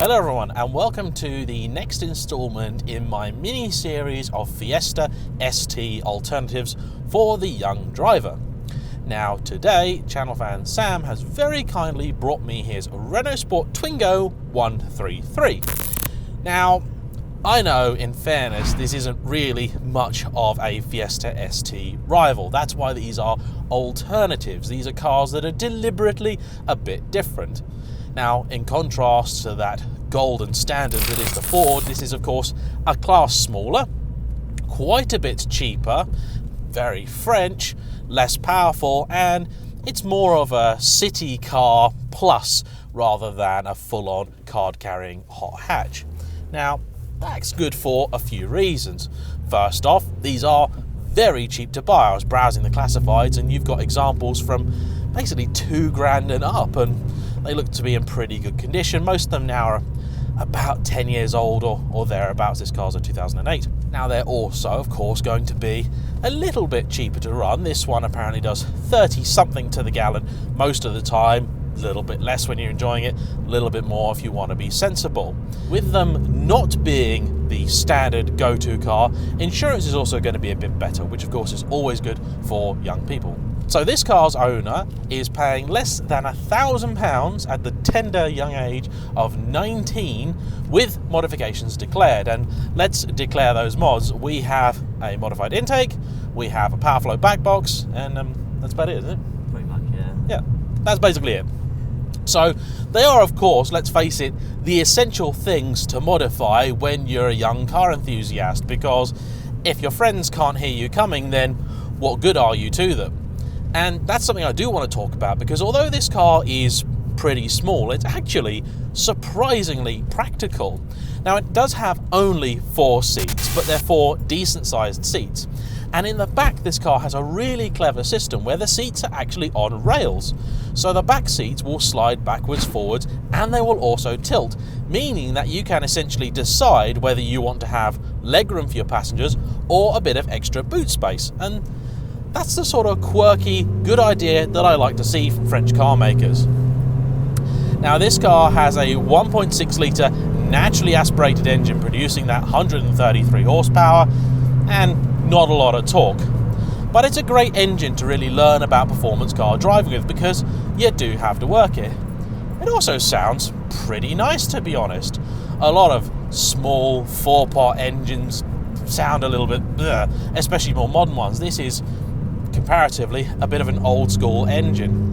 Hello everyone and welcome to the next installment in my mini-series of Fiesta ST Alternatives for the young driver. Now today, channel fan Sam has very kindly brought me his Renaultsport Twingo 133. Now, I know, in fairness, this isn't really much of a Fiesta ST rival. That's why these are alternatives. These are cars that are deliberately a bit different. Now, in contrast to that golden standard that is the Ford, this is of course a class smaller, quite a bit cheaper, very French, less powerful, and it's more of a city car plus rather than a full-on card-carrying hot hatch. Now, that's good for a few reasons. First off, these are very cheap to buy. I was browsing the classifieds and you've got examples from basically £2,000 and up, and they look to be in pretty good condition. Most of them now are about 10 years old or thereabouts. This car's a 2008. Now they're also, of course, going to be a little bit cheaper to run. This one apparently does 30 something to the gallon most of the time. A little bit less when you're enjoying it, a little bit more if you want to be sensible. With them not being the standard go-to car, insurance is also going to be a bit better, which of course is always good for young people. So this car's owner is paying less than £1,000 at the tender young age of 19 with modifications declared. And let's declare those mods. We have a modified intake, we have a power flow back box, and that's about it, isn't it? Pretty much, yeah. Yeah, that's basically it. So they are, of course, let's face it, the essential things to modify when you're a young car enthusiast, because if your friends can't hear you coming, then what good are you to them? And that's something I do want to talk about, because although this car is pretty small, it's actually surprisingly practical. Now, it does have only 4 seats, but they're 4 decent sized seats. And in the back, this car has a really clever system where the seats are actually on rails. So the back seats will slide backwards, forwards, and they will also tilt, meaning that you can essentially decide whether you want to have legroom for your passengers or a bit of extra boot space. And that's the sort of quirky, good idea that I like to see from French car makers. Now, this car has a 1.6 litre naturally aspirated engine producing that 133 horsepower and not a lot of torque. But it's a great engine to really learn about performance car driving with, because you do have to work it. It also sounds pretty nice, to be honest. A lot of small 4-pot engines sound a little bit bleh, especially more modern ones. This is comparatively a bit of an old school engine.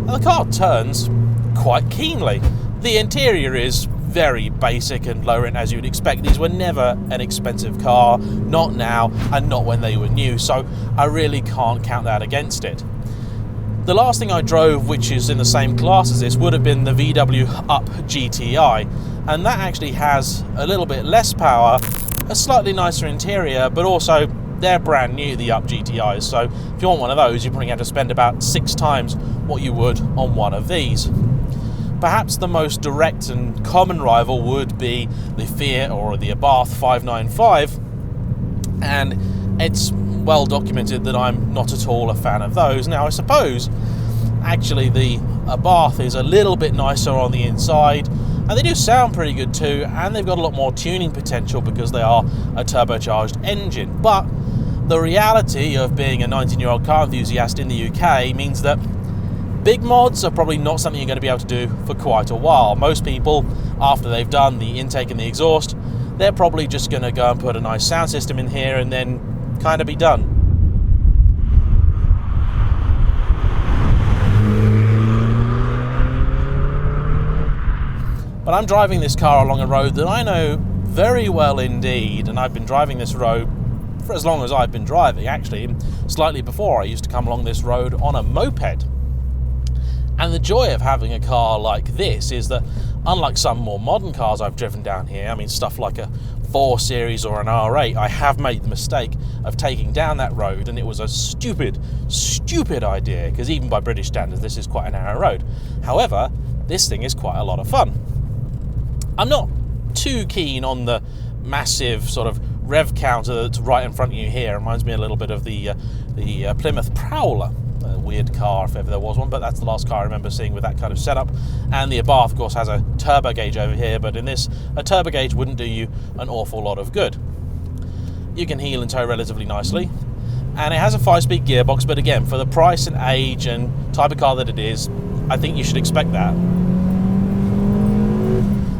The car turns quite keenly. The interior is very basic and low rent, as you'd expect. These were never an expensive car, not now and not when they were new, so I really can't count that against it. The last thing I drove, which is in the same class as this, would have been the VW Up GTI, and that actually has a little bit less power, a slightly nicer interior, but also they're brand new, the Up GTIs, so if you want one of those, you probably have to spend about 6 times what you would on one of these. Perhaps the most direct and common rival would be the Fiat or the Abarth 595, and it's well documented that I'm not at all a fan of those. Now, I suppose actually the Abarth is a little bit nicer on the inside, and they do sound pretty good too, and they've got a lot more tuning potential because they are a turbocharged engine. But the reality of being a 19-year-old car enthusiast in the UK means that big mods are probably not something you're going to be able to do for quite a while. Most people, after they've done the intake and the exhaust, they're probably just going to go and put a nice sound system in here and then kind of be done. But I'm driving this car along a road that I know very well indeed, and I've been driving this road for as long as I've been driving. Actually, slightly before, I used to come along this road on a moped. And the joy of having a car like this is that, unlike some more modern cars I've driven down here, I mean stuff like a 4 Series or an R8, I have made the mistake of taking down that road, and it was a stupid idea, because even by British standards this is quite a narrow road. However, this thing is quite a lot of fun. I'm not too keen on the massive sort of rev counter that's right in front of you here. It reminds me a little bit of the Plymouth Prowler. A weird car if ever there was one, but that's the last car I remember seeing with that kind of setup. And the Abarth, of course, has a turbo gauge over here, but in this, a turbo gauge wouldn't do you an awful lot of good. You can heel and tow relatively nicely, and it has a 5-speed gearbox, but again, for the price and age and type of car that it is, I think you should expect that.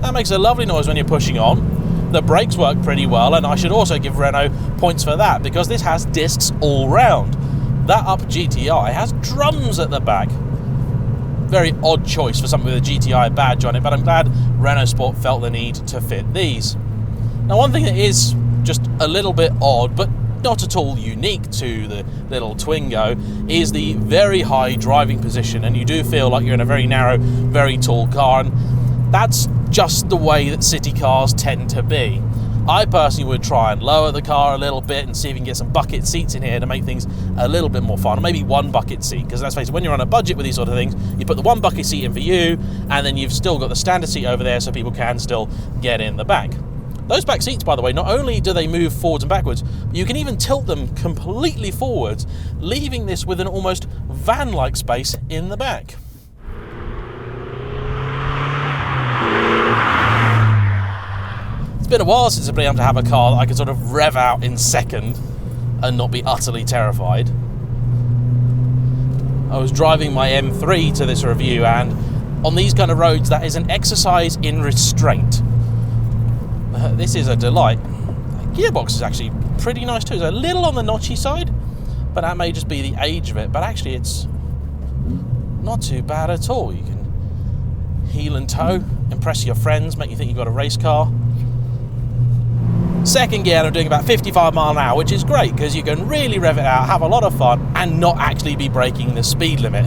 That makes a lovely noise when you're pushing on. The brakes work pretty well, and I should also give Renault points for that, because this has discs all round. That Up GTI has drums at the back. Very odd choice for something with a GTI badge on it, but I'm glad Renaultsport felt the need to fit these. Now, one thing that is just a little bit odd, but not at all unique to the little Twingo, is the very high driving position, and you do feel like you're in a very narrow, very tall car, and that's just the way that city cars tend to be. I personally would try and lower the car a little bit and see if you can get some bucket seats in here to make things a little bit more fun, or maybe one bucket seat, because let's face it, when you're on a budget with these sort of things, you put the one bucket seat in for you, and then you've still got the standard seat over there so people can still get in the back. Those back seats, by the way, not only do they move forwards and backwards, but you can even tilt them completely forwards, leaving this with an almost van-like space in the back. It's been a while since I've been able to have a car that I can sort of rev out in second and not be utterly terrified. I was driving my M3 to this review, and on these kind of roads, that is an exercise in restraint. This is a delight. The gearbox is actually pretty nice too. It's a little on the notchy side, but that may just be the age of it. But actually, it's not too bad at all. You can heel and tow, impress your friends, make you think you've got a race car. Second gear, I'm doing about 55 miles an hour, which is great because you can really rev it out, have a lot of fun, and not actually be breaking the speed limit.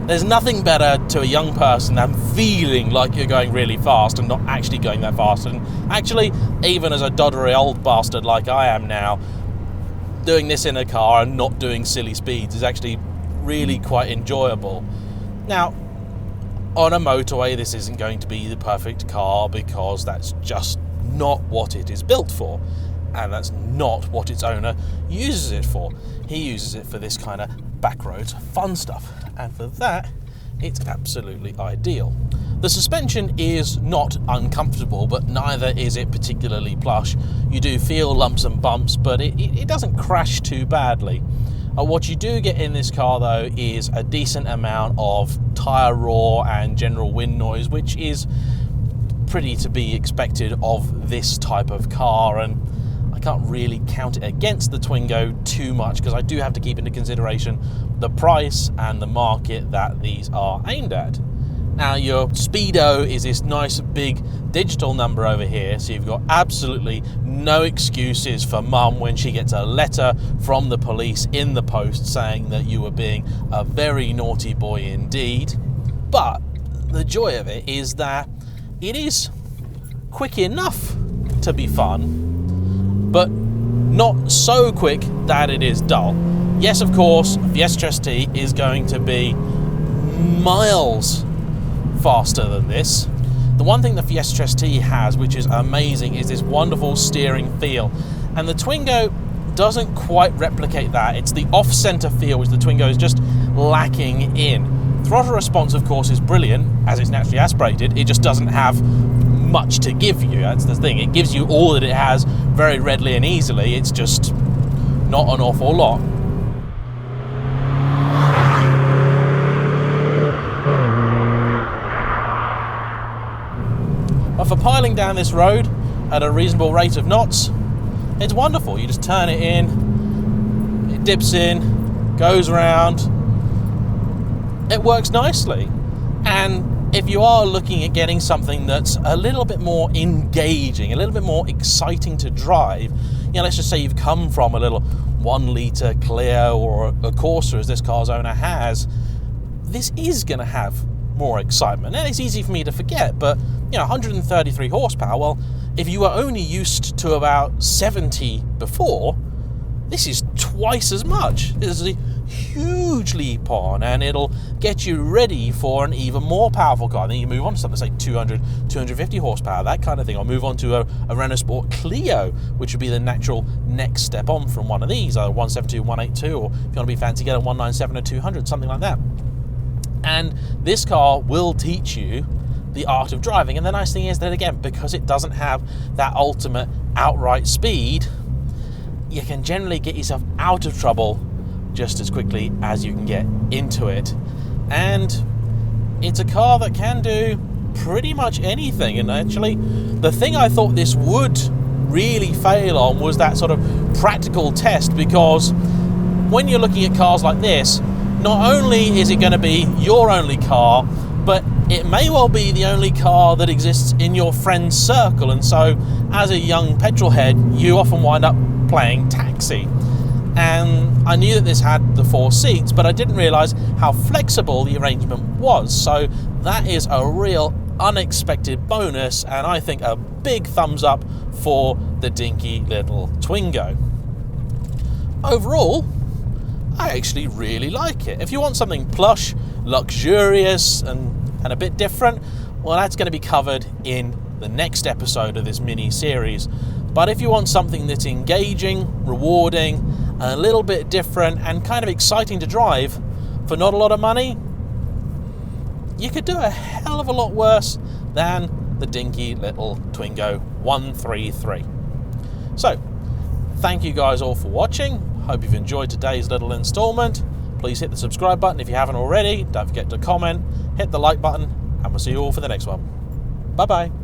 There's nothing better to a young person than feeling like you're going really fast and not actually going that fast. And actually, even as a doddery old bastard like I am now, doing this in a car and not doing silly speeds is actually really quite enjoyable. Now, on a motorway, this isn't going to be the perfect car because that's just not what it is built for, and that's not what its owner uses it for. He uses it for this kind of backroads fun stuff, and for that it's absolutely ideal. The suspension is not uncomfortable, but neither is it particularly plush. You do feel lumps and bumps, but it doesn't crash too badly. What you do get in this car though is a decent amount of tyre roar and general wind noise, which is pretty to be expected of this type of car, and I can't really count it against the Twingo too much because I do have to keep into consideration the price and the market that these are aimed at. Now, your speedo is this nice big digital number over here, so you've got absolutely no excuses for mum when she gets a letter from the police in the post saying that you were being a very naughty boy indeed. But the joy of it is that it is quick enough to be fun, but not so quick that it is dull. Yes, of course, Fiesta ST is going to be miles faster than this. The one thing the Fiesta ST has, which is amazing, is this wonderful steering feel, and the Twingo doesn't quite replicate that. It's the off-center feel which the Twingo is just lacking in. Throttle response, of course, is brilliant, as it's naturally aspirated. It just doesn't have much to give you. That's the thing. It gives you all that it has very readily and easily. It's just not an awful lot. But for piling down this road at a reasonable rate of knots, it's wonderful. You just turn it in, it dips in, goes around. It works nicely. And if you are looking at getting something that's a little bit more engaging, a little bit more exciting to drive, you know, let's just say you've come from a little 1 litre Clio or a Corsa as this car's owner has, this is going to have more excitement. And it's easy for me to forget, but you know, 133 horsepower, well, if you were only used to about 70 before, this is twice as much. This is a huge leap on, and it'll get you ready for an even more powerful car. Then you move on to something like 200, 250 horsepower, that kind of thing, or move on to a Renaultsport Clio, which would be the natural next step on from one of these, either 172, 182, or if you want to be fancy, get a 197 or 200, something like that. And this car will teach you the art of driving. And the nice thing is that, again, because it doesn't have that ultimate outright speed, you can generally get yourself out of trouble just as quickly as you can get into it. And it's a car that can do pretty much anything. And actually, the thing I thought this would really fail on was that sort of practical test, because when you're looking at cars like this, not only is it going to be your only car, but it may well be the only car that exists in your friend's circle. And so as a young petrol head, you often wind up playing taxi. And I knew that this had the 4 seats, but I didn't realize how flexible the arrangement was. So that is a real unexpected bonus, and I think a big thumbs up for the dinky little Twingo. Overall, I actually really like it. If you want something plush, luxurious, and a bit different, well, that's going to be covered in the next episode of this mini series. But if you want something that's engaging, rewarding, a little bit different, and kind of exciting to drive for not a lot of money, you could do a hell of a lot worse than the dinky little Twingo 133. So, thank you guys all for watching. Hope you've enjoyed today's little installment. Please hit the subscribe button if you haven't already. Don't forget to comment, hit the like button, and we'll see you all for the next one. Bye-bye.